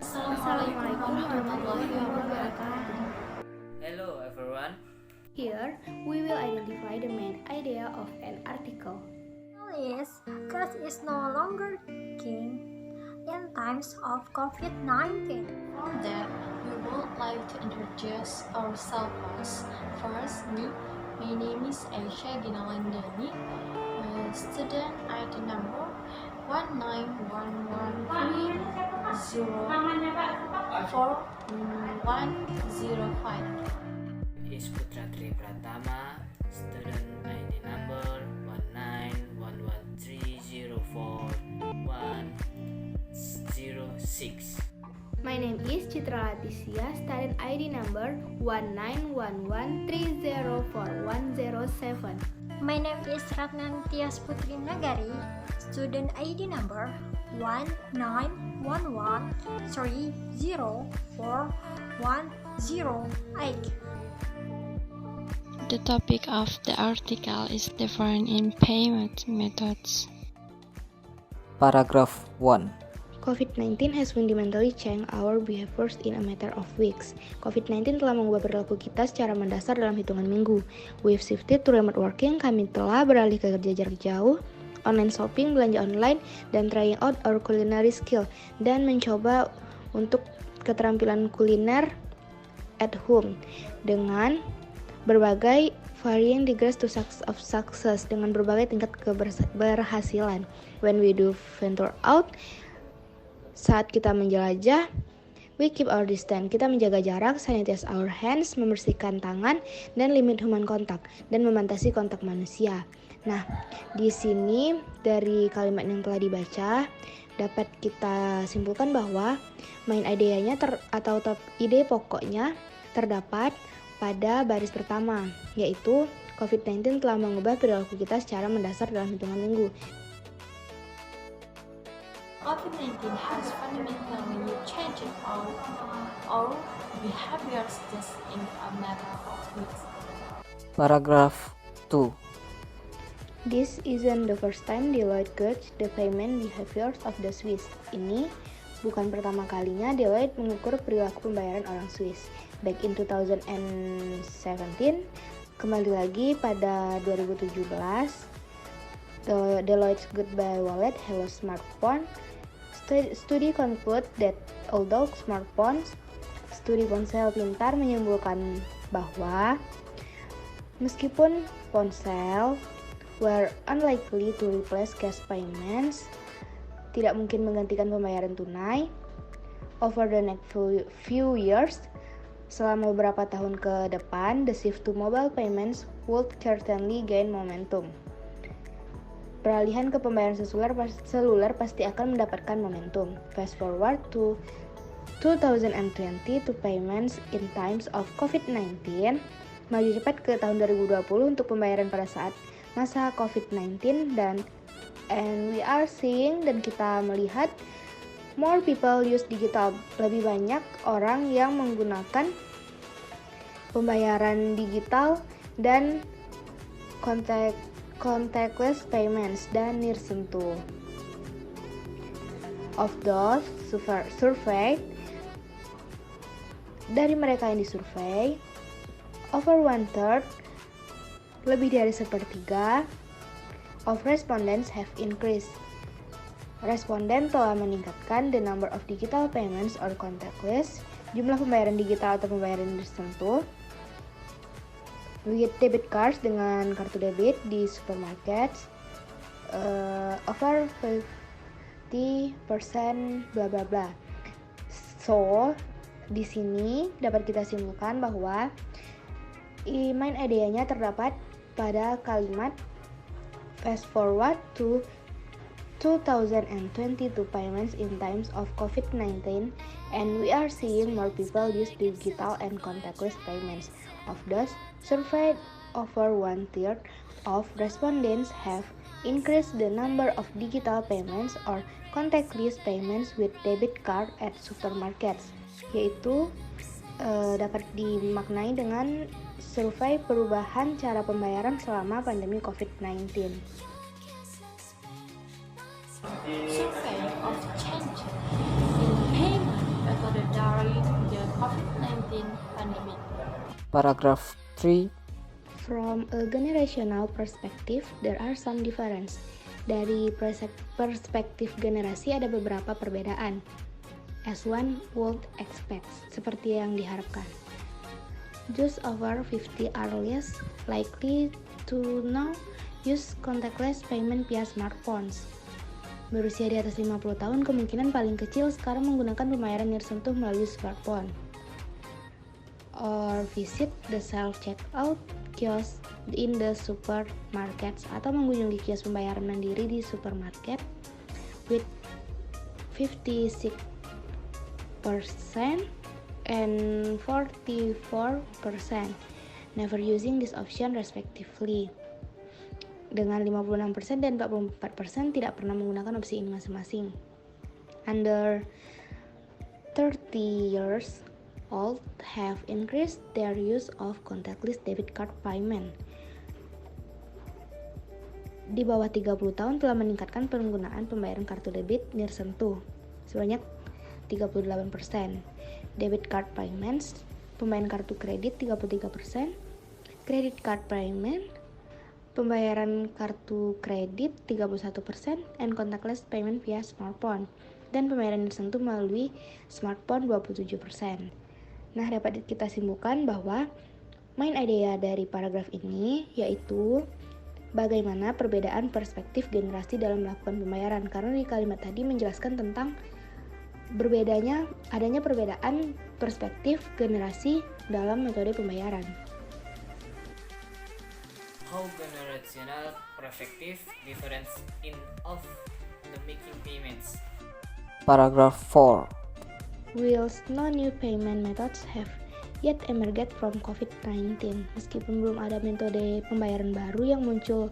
Assalamualaikum warahmatullahi wabarakatuh. Hello everyone. Here, we will identify the main idea of an article. Is cash is no longer king in times of COVID-19. For that, we would like to introduce ourselves. First, my name is Aisha Ginalandani, student ID number 19113041105. Is Putra Tri Pratama, student ID number 19113041106. My name is Citra Laticia, student ID number 19113041107. My name is Ratnan Tias Putri Nagari, student ID number 19113041108. The topic of the article is different in payment methods. Paragraph 1. COVID-19 has fundamentally changed our behaviors in a matter of weeks. COVID-19 telah mengubah perilaku kita secara mendasar dalam hitungan minggu. We've shifted to remote working, kami telah beralih ke kerja jarak jauh, online shopping, belanja online, dan trying out our culinary skill, dan mencoba untuk keterampilan kuliner at home dengan berbagai varying degrees of success, dengan berbagai tingkat keberhasilan. When we do venture out, saat kita menjelajah, we keep our distance. Kita menjaga jarak, sanitize our hands, membersihkan tangan, dan limit human contact, dan membatasi kontak manusia. Nah, di sini dari kalimat yang telah dibaca, dapat kita simpulkan bahwa main idenya atau ide pokoknya terdapat pada baris pertama, yaitu COVID-19 telah mengubah perilaku kita secara mendasar dalam hitungan minggu. COVID-19 has fundamentally changed our behaviors just in a matter of weeks. Paragraph 2. This isn't the first time Deloitte gauged the payment behaviors of the Swiss. Ini bukan pertama kalinya Deloitte mengukur perilaku pembayaran orang Swiss. Back in 2017, kembali lagi pada 2017, Deloitte's Goodbye Wallet, Hello Smartphone Study conclude that although smartphones, studi ponsel pintar menyimpulkan bahwa meskipun ponsel were unlikely to replace cash payments, tidak mungkin menggantikan pembayaran tunai, over the next few years, selama beberapa tahun ke depan, the shift to mobile payments would certainly gain momentum. Peralihan ke pembayaran seluler pasti akan mendapatkan momentum. Fast forward to 2020 to payments in times of COVID-19. Maju cepat ke tahun 2020 untuk pembayaran pada saat masa COVID-19 and we are seeing, dan kita melihat more people use digital. Lebih banyak orang yang menggunakan pembayaran digital dan contactless payments dan nirsentuh. Of those surveyed, dari mereka yang disurvey, over one-third, lebih dari sepertiga, of respondents have increased. Responden telah meningkatkan the number of digital payments or contactless, jumlah pembayaran digital atau pembayaran nirsentuh, with debit cards, dengan kartu debit di supermarket, over 50% bla bla bla. So, di sini dapat kita simpulkan bahwa main idenya terdapat pada kalimat fast forward to 2022 payments in times of COVID-19 and we are seeing more people use digital and contactless payments. Of those surveyed, over one-third of respondents have increased the number of digital payments or contactless payments with debit card at supermarkets, yaitu dapat dimaknai dengan survei perubahan cara pembayaran selama pandemi COVID-19. Survey of change in payment pandemic. Paragraph 3. From a generational perspective, there are some difference. Dari perspektif generasi ada beberapa perbedaan. As one would expect, seperti yang diharapkan. Those over 50 are less likely to now use contactless payment via smartphones. Berusia di atas 50 tahun, kemungkinan paling kecil sekarang menggunakan pembayaran nirsentuh melalui smartphone. Or visit the self-checkout kiosk in the supermarkets, atau mengunjungi kios pembayaran mandiri di supermarket with 56% and 44% never using this option respectively. Dengan 56% dan 44% tidak pernah menggunakan opsi ini masing-masing. Under 30 years old have increased their use of contactless debit card payment. Di bawah 30 tahun telah meningkatkan penggunaan pembayaran kartu debit nirsentuh sebanyak 38%. Debit card payments, pembayaran kartu kredit 33%, credit card payment, pembayaran kartu kredit 31%, and contactless payment via smartphone, dan pembayaran nirsentuh melalui smartphone 27%. Nah, dapat kita simpulkan bahwa main idea dari paragraf ini yaitu bagaimana perbedaan perspektif generasi dalam melakukan pembayaran, karena di kalimat tadi menjelaskan tentang adanya perbedaan perspektif generasi dalam metode pembayaran. How generational perspective difference in of the making payments. Paragraph 4. Whilst no new payment methods have yet emerged from COVID-19, meskipun belum ada metode pembayaran baru yang muncul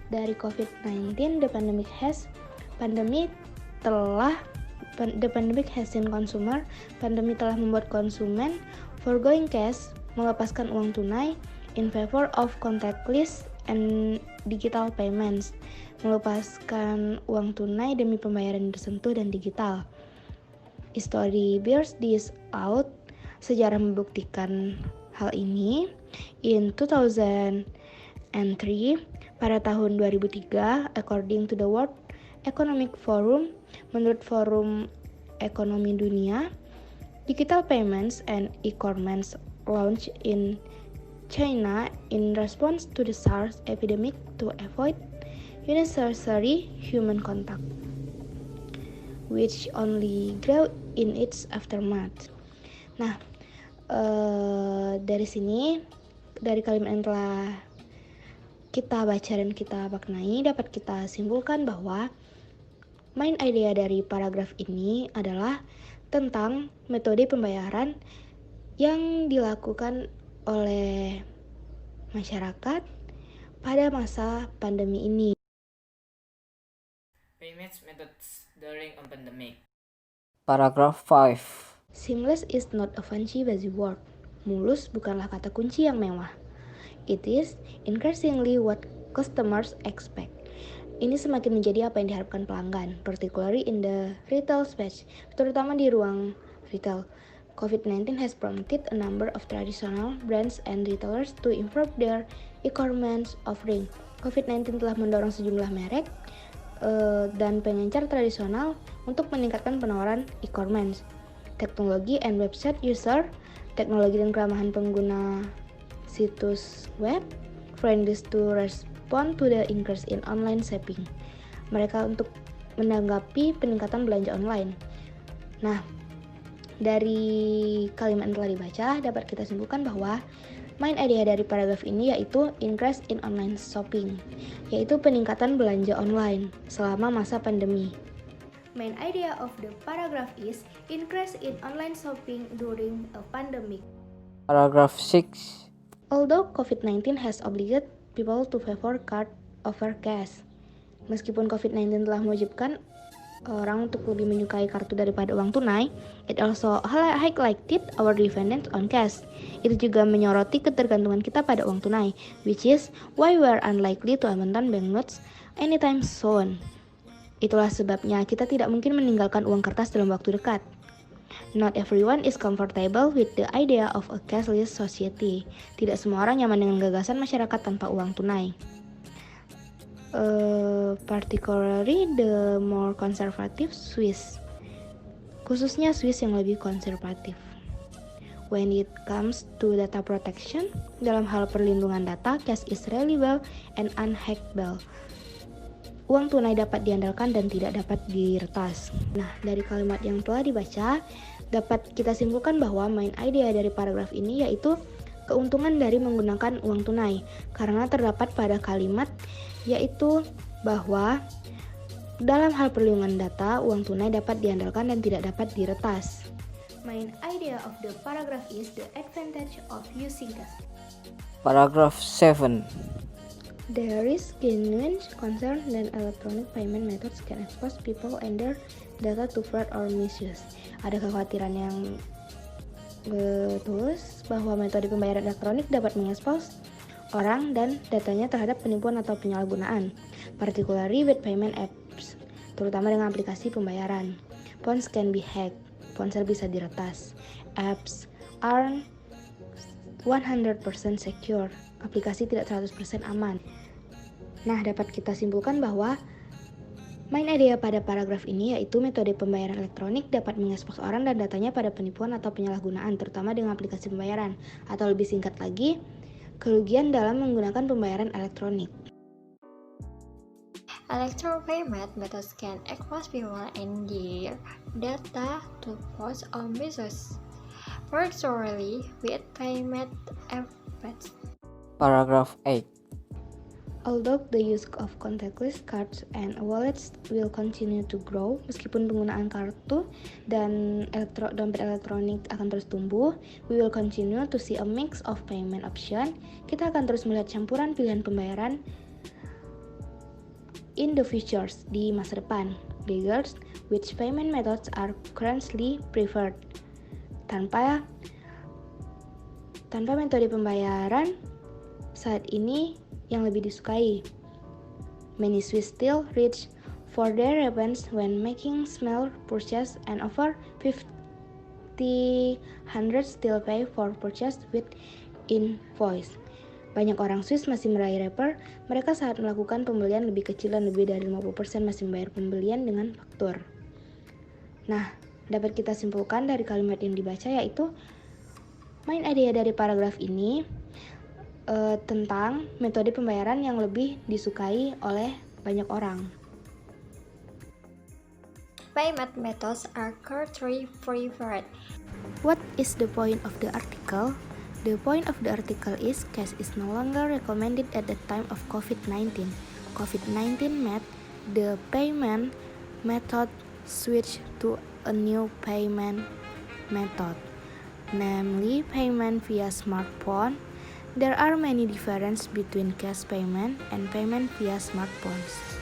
dari COVID-19, the pandemic has seen consumer, pandemi telah membuat konsumen forgoing cash, melepaskan uang tunai in favor of contactless and digital payments, melepaskan uang tunai demi pembayaran tersentuh dan digital. History bears this out. Sejarah membuktikan hal ini. In 2003, pada tahun 2003, according to the World Economic Forum, menurut Forum Ekonomi Dunia, digital payments and e-commerce launched in China in response to the SARS epidemic to avoid unnecessary human contact, which only grew in its aftermath. Nah, dari sini, dari kalimat yang telah kita baca dan kita maknai, dapat kita simpulkan bahwa main idea dari paragraf ini adalah tentang metode pembayaran yang dilakukan oleh masyarakat pada masa pandemi ini. Payments methods during a pandemic. Paragraph 5. Seamless is not a fancy buzzword. Mulus bukanlah kata kunci yang mewah. It is increasingly what customers expect. Ini semakin menjadi apa yang diharapkan pelanggan, particularly in the retail space, terutama di ruang retail. COVID-19 has prompted a number of traditional brands and retailers to improve their e-commerce offering. COVID-19 telah mendorong sejumlah merek dan pengencar tradisional untuk meningkatkan penawaran e-commerce. Teknologi and website user, teknologi dan keramahan pengguna situs web, friendly to respond to the increase in online shopping. Mereka untuk menanggapi peningkatan belanja online. Nah, dari kalimat yang telah dibaca dapat kita simpulkan bahwa main idea dari paragraf ini yaitu increase in online shopping, yaitu peningkatan belanja online selama masa pandemi. Main idea of the paragraph is increase in online shopping during a pandemic. Paragraph 6. Although COVID-19 has obligated people to favor card over cash, meskipun COVID-19 telah mewajibkan orang untuk lebih menyukai kartu daripada uang tunai, it also highlighted our dependence on cash. Itu juga menyoroti ketergantungan kita pada uang tunai, which is why we are unlikely to abandon banknotes anytime soon. Itulah sebabnya kita tidak mungkin meninggalkan uang kertas dalam waktu dekat. Not everyone is comfortable with the idea of a cashless society. Tidak semua orang nyaman dengan gagasan masyarakat tanpa uang tunai. Particularly the more conservative Swiss. Khususnya Swiss yang lebih konservatif. When it comes to data protection, dalam hal perlindungan data, cash is reliable and unhackable. Uang tunai dapat diandalkan dan tidak dapat diretas. Nah, dari kalimat yang telah dibaca, dapat kita simpulkan bahwa main idea dari paragraf ini yaitu keuntungan dari menggunakan uang tunai. Karena terdapat pada kalimat yaitu bahwa dalam hal perlindungan data, uang tunai dapat diandalkan dan tidak dapat diretas. Main idea of the paragraph is the advantage of using cash. Paragraph 7. There is genuine concern that electronic payment methods can expose people and their data to fraud or misuse. Ada kekhawatiran yang tulus bahwa metode pembayaran elektronik dapat mengekspos orang dan datanya terhadap penipuan atau penyalahgunaan, particularly with payment apps, terutama dengan aplikasi pembayaran. Phones can be hacked, ponsel bisa diretas. Apps are 100% secure, aplikasi tidak 100% aman. Nah, dapat kita simpulkan bahwa main idea pada paragraf ini yaitu metode pembayaran elektronik dapat mengekspos orang dan datanya pada penipuan atau penyalahgunaan, terutama dengan aplikasi pembayaran, atau lebih singkat lagi, kerugian dalam menggunakan pembayaran elektronik. Electronic payment methods can expose people and their data to fraud or misuse, particularly with payment apps. Paragraph 8. Although the use of contactless cards and wallets will continue to grow, meskipun penggunaan kartu dan dompet elektronik akan terus tumbuh, we will continue to see a mix of payment option. Kita akan terus melihat campuran pilihan pembayaran in the future, di masa depan. Regardless which payment methods are currently preferred. Tanpa metode pembayaran saat ini yang lebih disukai. Many Swiss still reach for their weapons when making small purchase, and over 50% still pay for purchase with invoice. Banyak orang Swiss masih meraih rapper, mereka saat melakukan pembelian lebih kecil dan lebih dari 50% masih membayar pembelian dengan faktur. Nah, dapat kita simpulkan dari kalimat yang dibaca yaitu main idea dari paragraf ini tentang metode pembayaran yang lebih disukai oleh banyak orang. Payment methods are currently preferred. What is the point of the article? The point of the article is cash is no longer recommended at the time of COVID-19. COVID-19 made the payment method switch to a new payment method, namely payment via smartphone. There are many differences between cash payment and payment via smartphones.